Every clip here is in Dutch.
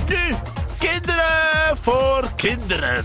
Nu, kinderen voor kinderen.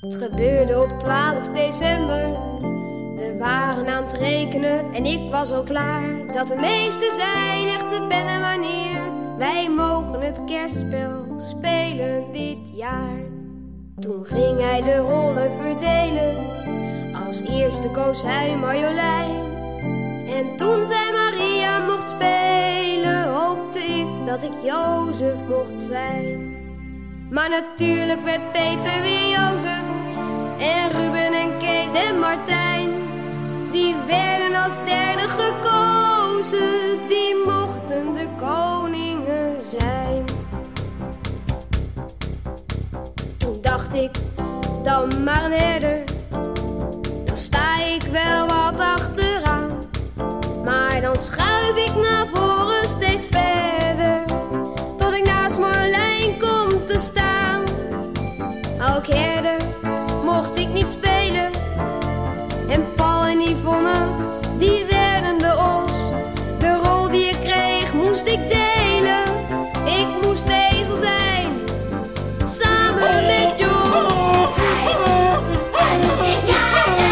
Het gebeurde op 12 december. We waren aan het rekenen en ik was al klaar. Dat de meesten zijn echte pen en wanneer. Wij mogen het kerstspel spelen dit jaar. Toen ging hij de rollen verdelen. Als eerste koos hij Marjolein. En toen zij Maria mocht spelen, hoopte ik dat ik Jozef mocht zijn. Maar natuurlijk werd Peter weer Jozef. En Ruben en Kees en Martijn, die werden als derde gekozen. Die mochten de koningen zijn. Toen dacht ik, dan maar een herder. Dan sta ik wel wat achteraan. Maar dan schuif ik naar voren steeds verder, tot ik naast Marlijn kom te staan. Ook herder mocht ik niet spelen. En Paul en Yvonne, die werden de os. De rol die ik kreeg moest ik delen. Ik moest de ezel zijn, samen met Jos. Hij moet dit jaar de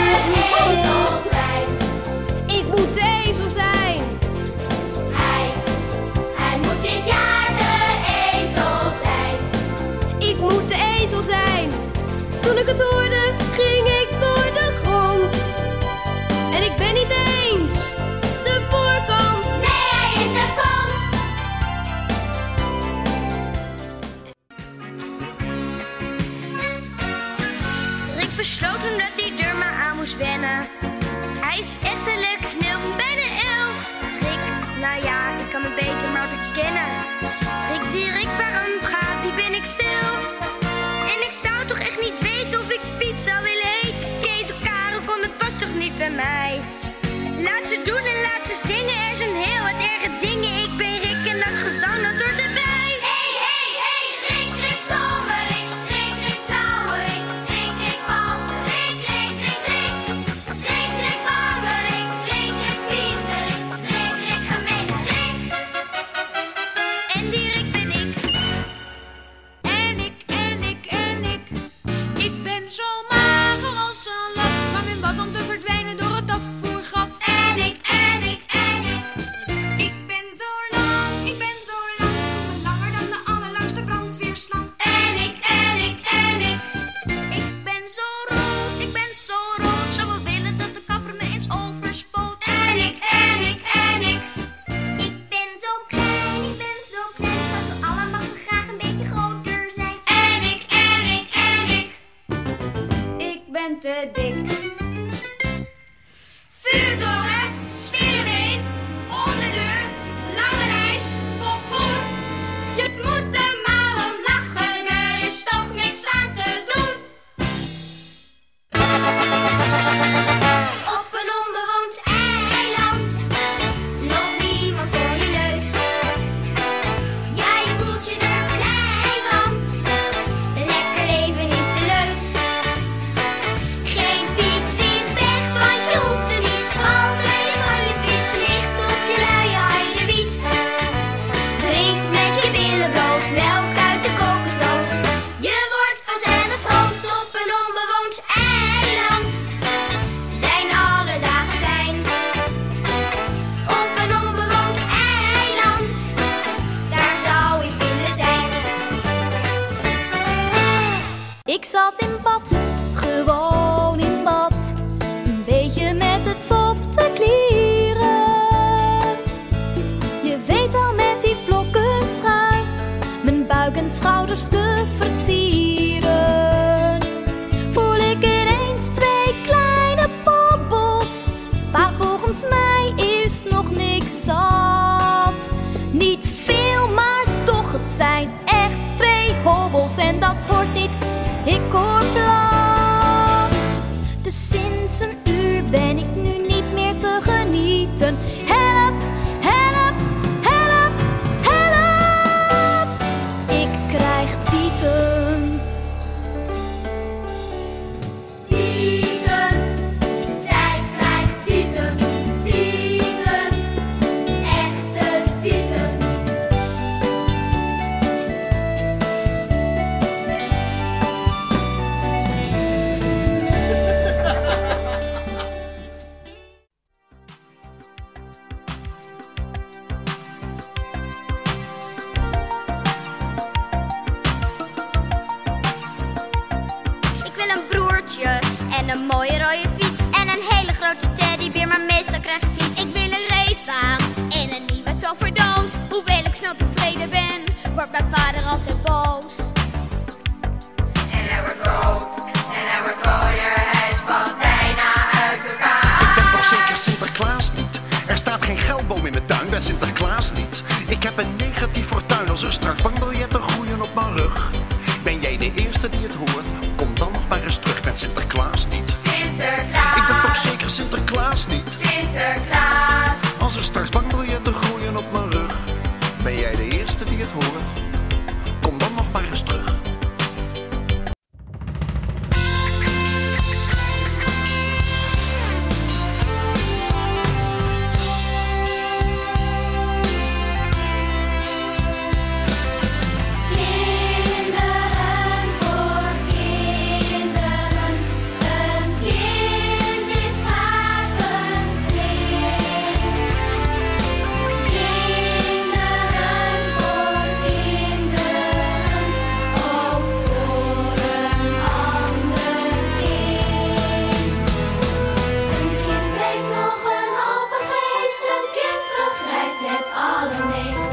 ezel zijn. Ik moet de ezel zijn. Hij moet dit jaar de ezel zijn. Ik moet de ezel zijn. Toen ik het hoorde, ging ik door de grond. En ik ben niet eens de voorkant. Nee, hij is de kant. Rick besloot toen dat hij er maar aan moest wennen. Hij is echt een leuke knul, bijna 11. Rick, nou ja, ik kan me beter maar verkennen. Rick die Rick waar aan het gaat, die ben ik zelf. En ik zou toch echt niet weten of ik Piet zou willen eten. Kees of Karel kon, het past toch niet bij mij. Laat ze doen en laat ze zingen, er zijn heel wat erge dingen. Ik ben Rick en dat gezang, dat hoort erbij. Hey, hey, hey, Rick, Rick, zomer, Rick, Rick, Rick, te dik. Vuurtoren, spielenbeen, onderdeur, lange lijst, popcorn. Je moet er maar om lachen, er is toch niks aan te doen. Op een onbewoond eiland loopt niemand voor je neus. Ja, je voelt je er blij, want lekker leven is de leus. Geen piet zit weg, want je hoeft er niets. Valt er van je fiets, ligt op je luie heidewiets. Drink met je billen bloot, melk uit de kokosnoot. Je wordt vanzelf groot op een onbewoond eiland. Zijn alle dagen fijn. Op een onbewoond eiland, daar zou ik willen zijn. Ik zat in bad, gewoon in bad. Een beetje met het sop te klieren. Je weet al, met die vlokken schuim mijn buik en schouders te versieren. Voel ik ineens 2 kleine bobbels, waar volgens mij eerst nog niks zat. Niet veel, maar toch, het zijn echt 2 hobbels. En dat hoort niet, ik hoor plat. Dus sinds een uur ben ik nu niet meer te genieten. Help, help, help, help. Ik krijg tieten. Tieten, zij krijgt tieten. Tieten, echte tieten. Ik wil een broertje en een mooie rode fiets en een hele grote teddybeer, maar meestal krijg ik niets. Ik wil een racebaan en een nieuwe toverdoos. Hoewel ik snel tevreden ben, wordt mijn vader altijd boos. En hij wordt groot en hij wordt mooier, hij spat bijna uit elkaar. Ik ben toch zeker Sinterklaas niet? Er staat geen geldboom in mijn tuin, ben Sinterklaas niet. Ik heb een negatief fortuin, als er straks bankbiljetten groeien op mijn rug. Ben jij de eerste die het hoort? Kom dan nog maar eens terug, ben Sinterklaas niet. Sinterklaas, Ik ben toch zeker Sinterklaas niet? Sinterklaas. Als er straks bankbiljetten groeien op mijn rug. Ben jij de eerste die het hoort? Kom dan nog maar eens terug. Kinderen voor kinderen, een kind is vaak een vriend. Kinderen voor kinderen, ook voor een ander kind. Een kind heeft nog een open geest, een kind begrijpt het allermeest.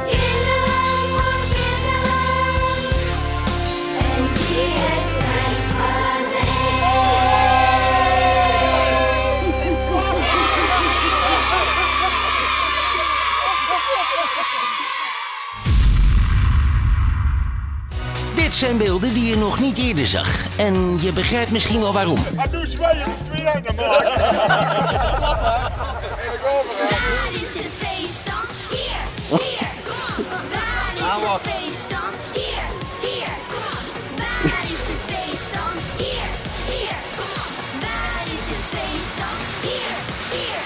Kinderen voor kinderen, en die het zijn geweest. Dit zijn beelden die je nog niet eerder zag. En je begrijpt misschien wel waarom. En nu zwaaien we 2 jaar naar Waar is het feest dan? Hier, hier, kom op. Waar is het feest dan? Hier, hier, kom op. Waar is het feest dan? Hier, hier, kom op. Waar is het feest dan? Hier, hier.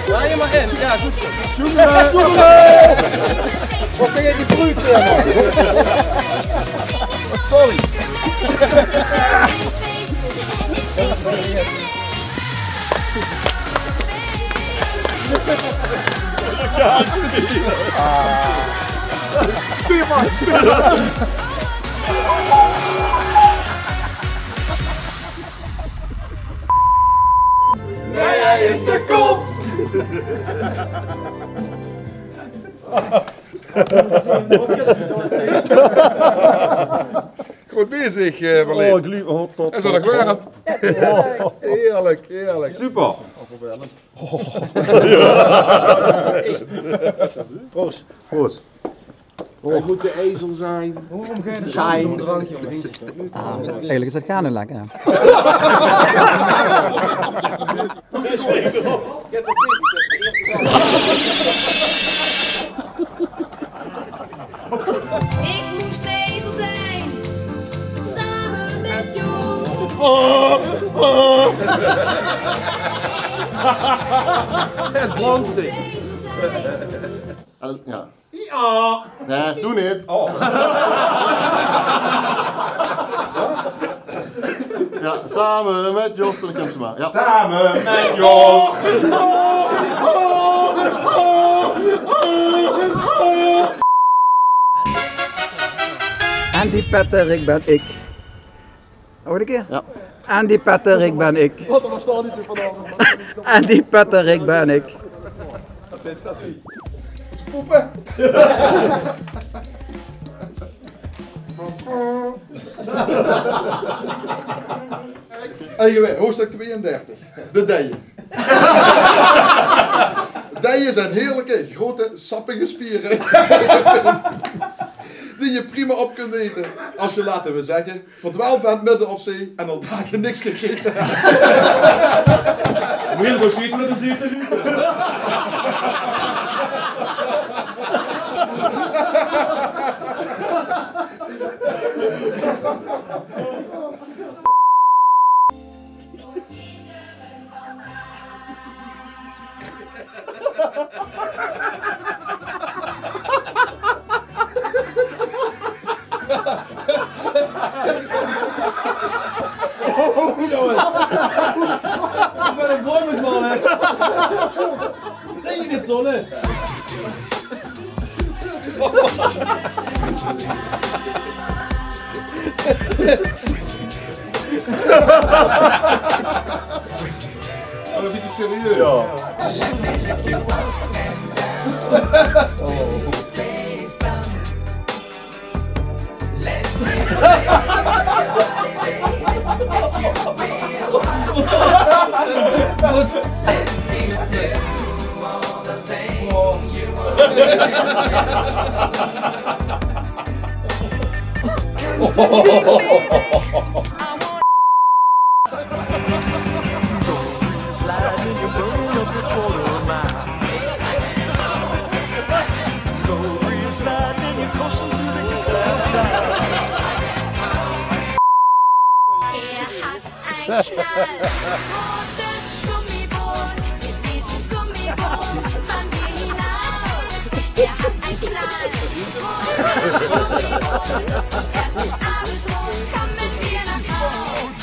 Ja, je maar in. Ja, goed zo. Wat ben jij die broer man? Sorry. jij is de kont! Goed bezig, Marleen. En zo dat gewerkt. Heerlijk, heerlijk. Super. Proost. Proost. Hij moet de ezel zijn. Zijn. Eigenlijk is dat gaan nu lekker. Ik moest ezel zijn, samen met Jos. Het is brandstick. Ja. Ja. Nee, doe niet. Ja, samen met Jos en ik ze maar. Ja. Samen met Jos. Andy Petterik ben ik. Hoor een keer? Ja. Andy Petterik ben ik. Wat er staat niet vanaf. Andy Petterik ben ik. Poepen. Hoofdstuk 32. De dijen. Dijen zijn heerlijke, grote, sappige spieren. Die je prima op kunt eten. Als je, laten we zeggen, verdwaald bent midden op zee en al dagen niks gegeten hebt. Moet je er nog steeds met een zee te doen? Ik ben een vormingsman, hè. Denk je dit zo, hè? Oh, dat vind je serieus? Ja. Ein knallrotes Gummiboot mit diesem Gummiboot fahren wir hinaus. Hat ein knallrotes Gummiboot. Erst mit Abendrot kommen wir nach Haus.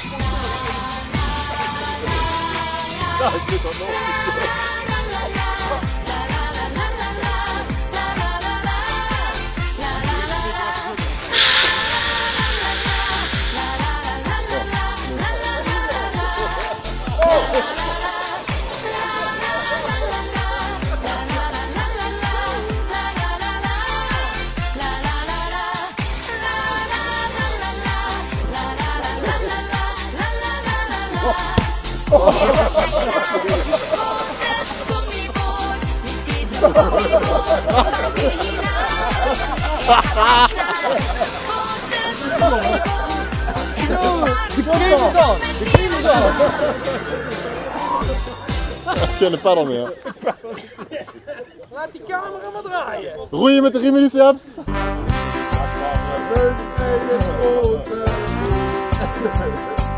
Geen paddel meer. Laat die camera maar draaien. Roeien met de riemen, Japs.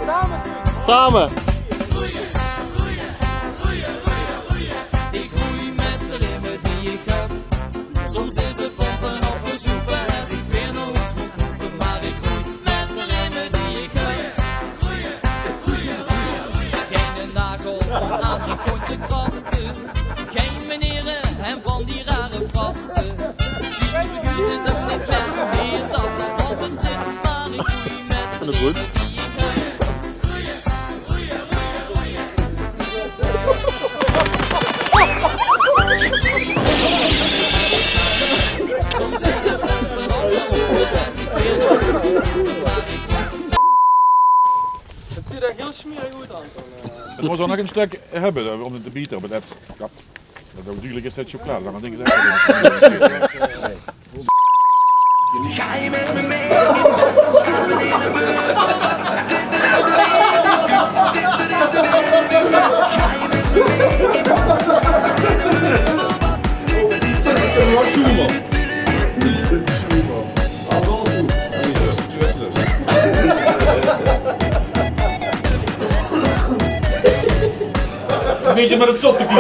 Samen. Samen. Ik groei met de remmen die ik heb. Soms is het pompen of verzoeken als ik weer naar huis moet roepen. Maar ik groei met de remmen die ik heb. Geen nagel om aan zijn kont te kratsen. Geen meneren en van die rare fratsen. Zie me guzen de plekje meer dan dat op het zit. Maar ik groei met de remmen die ik heb. We zullen nog een stuk hebben om het te bieden, maar dat natuurlijk is dat chocolade. Dan denk ik echt. Ga je met me mee in bed, slapen in een buurt? Ga je met me mee in bed, slapen in een buurt? Een beetje met het zottekier.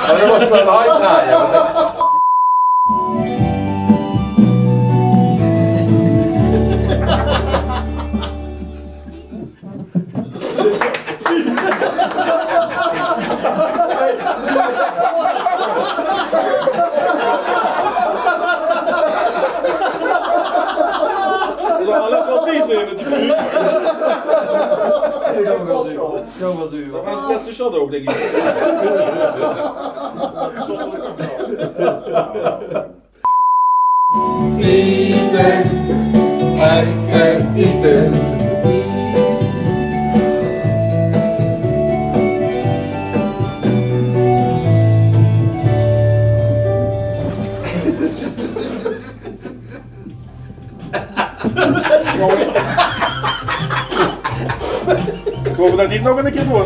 Dat was wel uitdraaien. Er zijn alleen wel bieten in natuurlijk. Zo was u. Dat was net zijn shot ook, denk ik. Eten, lekker eten. Komen we daar niet nog een keer door?